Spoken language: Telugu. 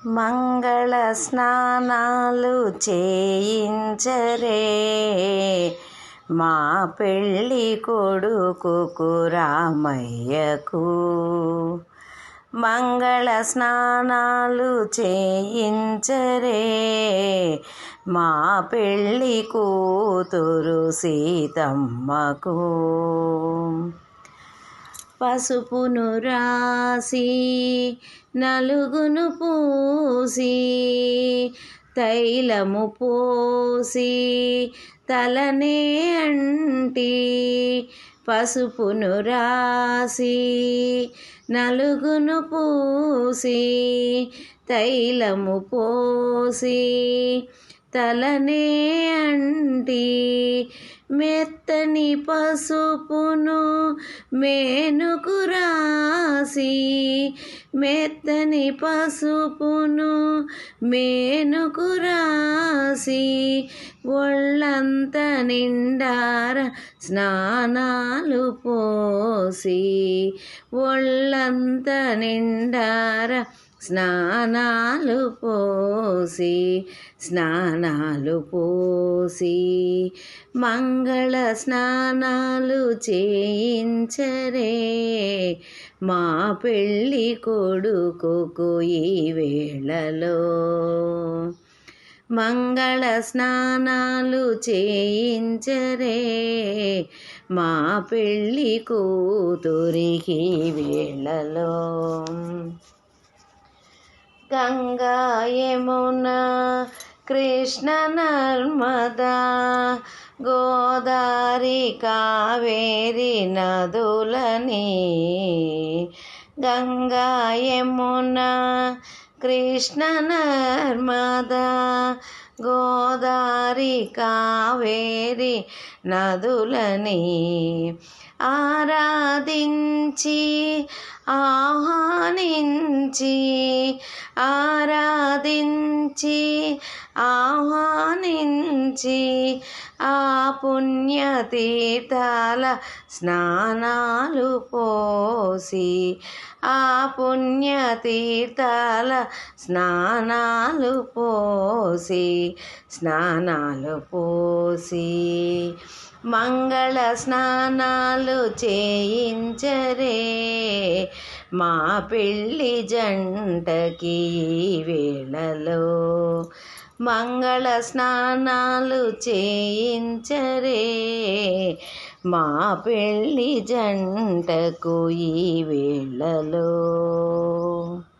మంగళ స్నానాలు చేయించరే మా పెళ్ళి కొడుకుకు రామయ్యకు. మంగళ స్నానాలు చేయించరే మా పెళ్ళి కూతురు సీతమ్మకు. పసుపును రాసి నలుగును పూసి తైలము పోసి తలనే అంటి. పసుపును రాసి నలుగును పూసి తైలము పోసి తలనే అంటి. మెత్తని పసుపును మేనుకు రాసి మెత్తని పసుపును మేనుకు రాసి ఒళ్ళంత నిండార స్నానాలు పోసి ఒళ్ళంత నిండార స్నానాలు పోసి మంగళ స్నానాలు చేయించరే మా పెళ్ళి కొడుకుకు ఈ వేళలో. మంగళ స్నానాలు చేయించరే మా పెళ్ళి కూతురికి వేళలో. గంగా యమున కృష్ణ నర్మదా గోదావరి కావేరి నదులని. గంగా యమున కృష్ణ నర్మదా గోదావరి కావేరి నదులని ఆరాధించి ఆహ్వానించి ఆరాధించి ఆహ్వానించి ఆ పుణ్యతీర్థాల స్నానాలు పోసి ఆ పుణ్యతీర్థాల స్నానాలు పోసి మంగళ స్నానాలు చేయించరే మా పెళ్ళి జంటకి వేళలో. మంగళ స్నానాలు చేయించరే మా పెళ్ళి జంటకు ఈ వేళలో.